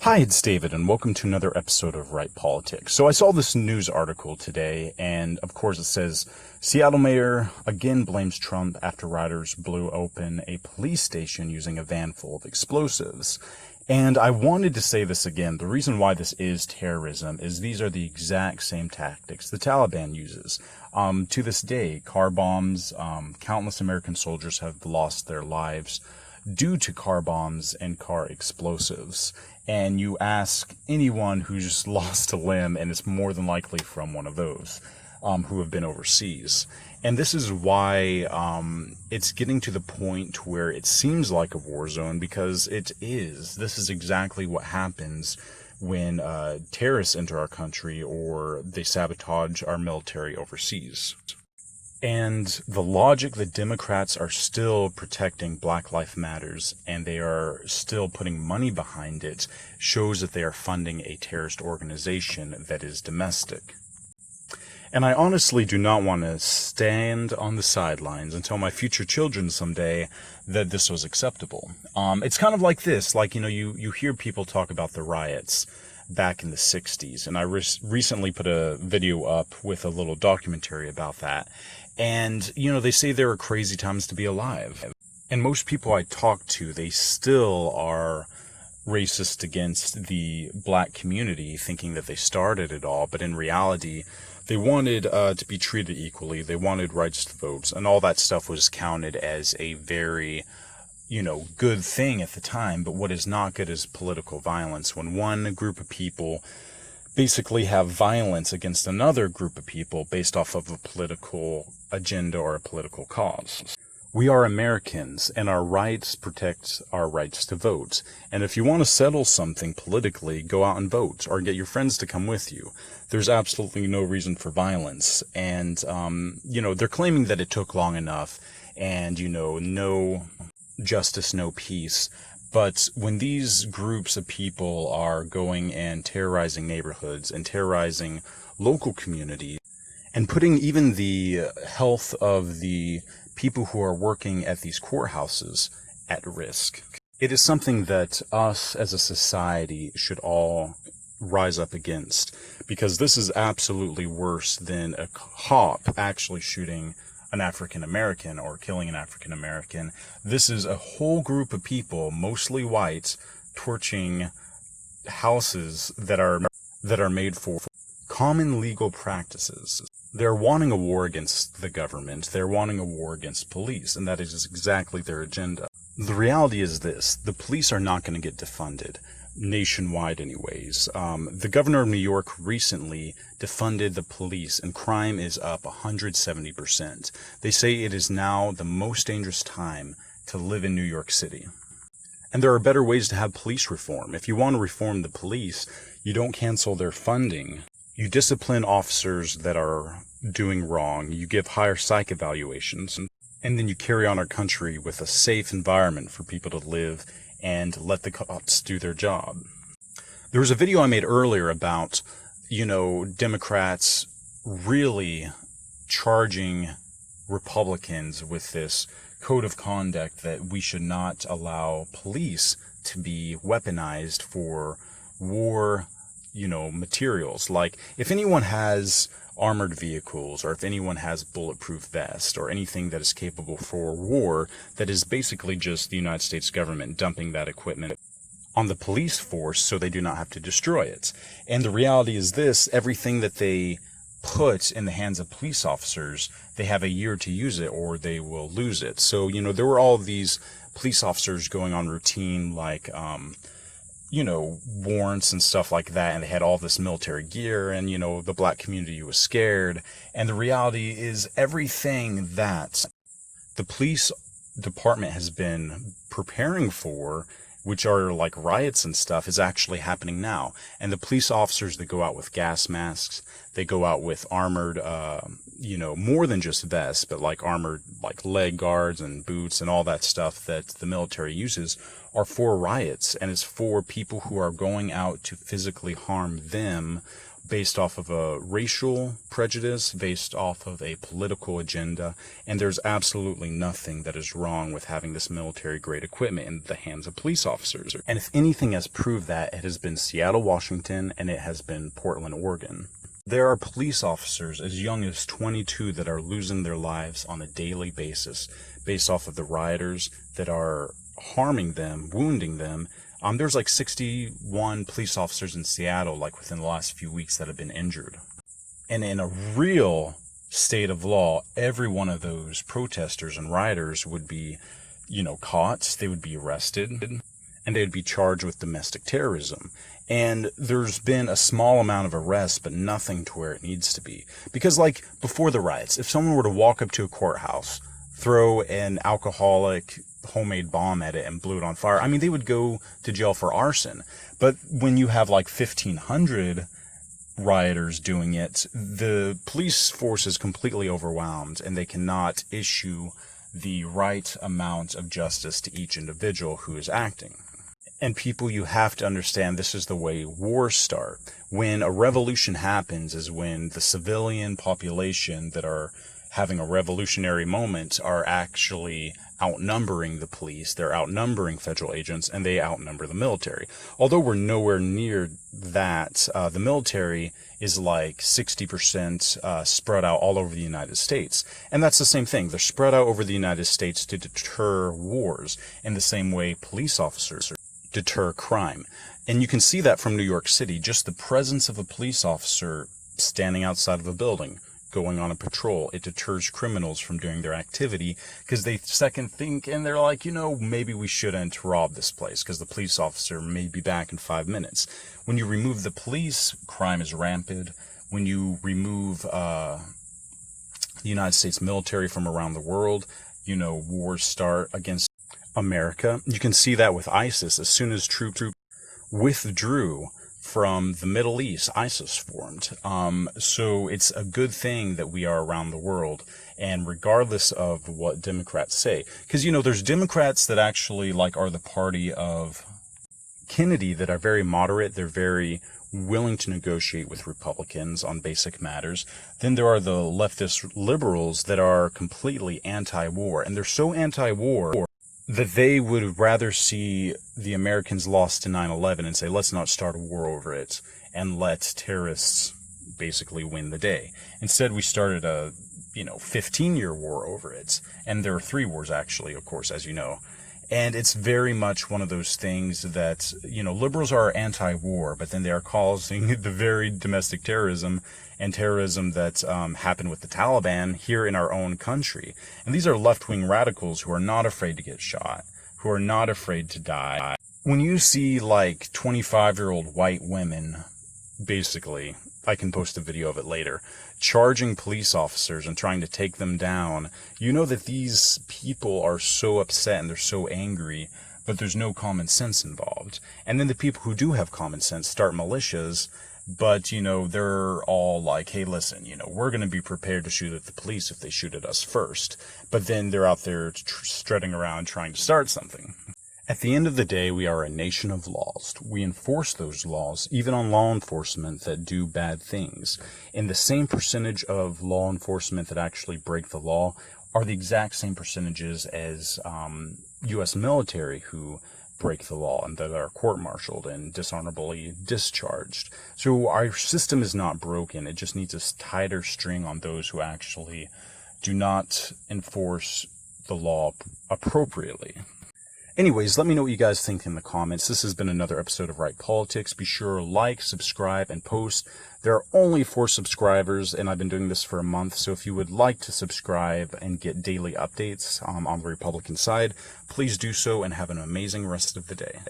Hi, it's David, and welcome to another episode of Right Politics. So I saw this news article today, and of course it says, Seattle mayor again blames Trump after rioters blew open a police station using a van full of explosives. And I wanted to say this again. The reason why this is terrorism is these are the exact same tactics the Taliban uses. To this day, car bombs, countless American soldiers have lost their lives due to car bombs and car explosives. And you ask anyone who's just lost a limb, and it's more than likely from one of those who have been overseas. And this is why it's getting to the point where it seems like a war zone, because it is. This is exactly what happens when terrorists enter our country or they sabotage our military overseas. And the logic that Democrats are still protecting Black Lives Matters and they are still putting money behind it shows that they are funding a terrorist organization that is domestic. And I honestly do not want to stand on the sidelines and tell my future children someday that this was acceptable. It's kind of like this, you hear people talk about the riots back in the 60s, and I recently put a video up with a little documentary about that. And, they say there are crazy times to be alive. And most people I talk to, they still are racist against the black community, thinking that they started it all. But in reality, they wanted to be treated equally. They wanted rights to vote. And all that stuff was counted as a very, good thing at the time. But what is not good is political violence. When one group of people basically have violence against another group of people based off of a political agenda or a political cause. We are Americans, and our rights protect our rights to vote. And if you want to settle something politically, go out and vote, or get your friends to come with you. There's absolutely no reason for violence. And, they're claiming that it took long enough, and, no justice, no peace. But when these groups of people are going and terrorizing neighborhoods and terrorizing local communities and putting even the health of the people who are working at these courthouses at risk, it is something that us as a society should all rise up against, because this is absolutely worse than a cop actually shooting an African American or killing an African American. This is a whole group of people, mostly white, torching houses that are made for common legal practices. They're wanting a war against the government. They're wanting a war against police, and that is exactly their agenda. The reality is this: the police are not going to get defunded. Nationwide anyways. The governor of New York recently defunded the police, and crime is up 170%. They say it is now the most dangerous time to live in New York City. And there are better ways to have police reform. If you want to reform the police, you don't cancel their funding. You discipline officers that are doing wrong. You give higher psych evaluations. And then you carry on our country with a safe environment for people to live and let the cops do their job. There was a video I made earlier about, Democrats really charging Republicans with this code of conduct that we should not allow police to be weaponized for war, materials. Like, if anyone has armored vehicles, or if anyone has bulletproof vests, or anything that is capable for war, that is basically just the United States government dumping that equipment on the police force so they do not have to destroy it. And the reality is this: everything that they put in the hands of police officers, they have a year to use it or they will lose it. So, there were all these police officers going on routine, like, warrants and stuff like that, and they had all this military gear, and, the black community was scared. And the reality is everything that the police department has been preparing for, which are like riots and stuff, is actually happening now. And the police officers that go out with gas masks, they go out with armored, more than just vests, but like armored, like leg guards and boots and all that stuff that the military uses, are for riots, and it's for people who are going out to physically harm them based off of a racial prejudice, based off of a political agenda, and there's absolutely nothing that is wrong with having this military-grade equipment in the hands of police officers. And if anything has proved that, it has been Seattle, Washington, and it has been Portland, Oregon. There are police officers as young as 22 that are losing their lives on a daily basis based off of the rioters that are harming them, wounding them. There's like 61 police officers in Seattle, like within the last few weeks, that have been injured. And in a real state of law, every one of those protesters and rioters would be, caught, they would be arrested, and they'd be charged with domestic terrorism. And there's been a small amount of arrests, but nothing to where it needs to be. Because like before the riots, if someone were to walk up to a courthouse, throw an alcoholic homemade bomb at it and blew it on fire, I mean, they would go to jail for arson. But when you have like 1,500 rioters doing it, the police force is completely overwhelmed and they cannot issue the right amount of justice to each individual who is acting. And people, you have to understand, this is the way wars start. When a revolution happens is when the civilian population that are having a revolutionary moment are actually outnumbering the police, they're outnumbering federal agents, and they outnumber the military. Although we're nowhere near that, the military is like 60% spread out all over the United States. And that's the same thing. They're spread out over the United States to deter wars in the same way police officers deter crime. And you can see that from New York City, just the presence of a police officer standing outside of a building, going on a patrol, it deters criminals from doing their activity because they second think and they're like, maybe we shouldn't rob this place because the police officer may be back in 5 minutes. When you remove the police, crime is rampant. When you remove the United States military from around the world, wars start against America. You can see that with ISIS. As soon as troops withdrew from the Middle East, ISIS formed. So it's a good thing that we are around the world, and regardless of what Democrats say, because there's Democrats that actually are the party of Kennedy that are very moderate. They're very willing to negotiate with Republicans on basic matters. Then there are the leftist liberals that are completely anti-war, and they're so anti-war that they would rather see the Americans lost to 9/11 and say, let's not start a war over it and let terrorists basically win the day. Instead, we started a 15-year war over it. And there are 3 wars, actually, of course, as you know. And it's very much one of those things that, liberals are anti-war, but then they are causing the very domestic terrorism and terrorism that happened with the Taliban here in our own country. And these are left-wing radicals who are not afraid to get shot, who are not afraid to die. When you see 25-year-old white women, basically, I can post a video of it later, charging police officers and trying to take them down, you know that these people are so upset and they're so angry, but there's no common sense involved. And then the people who do have common sense start militias, but, they're all like, hey, listen, we're going to be prepared to shoot at the police if they shoot at us first. But then they're out there strutting around trying to start something. At the end of the day, we are a nation of laws. We enforce those laws, even on law enforcement that do bad things. And the same percentage of law enforcement that actually break the law are the exact same percentages as U.S. military who break the law and that are court-martialed and dishonorably discharged. So our system is not broken. It just needs a tighter string on those who actually do not enforce the law appropriately. Anyways, let me know what you guys think in the comments. This has been another episode of Right Politics. Be sure to like, subscribe, and post. There are only 4 subscribers, and I've been doing this for a month, so if you would like to subscribe and get daily updates on the Republican side, please do so, and have an amazing rest of the day.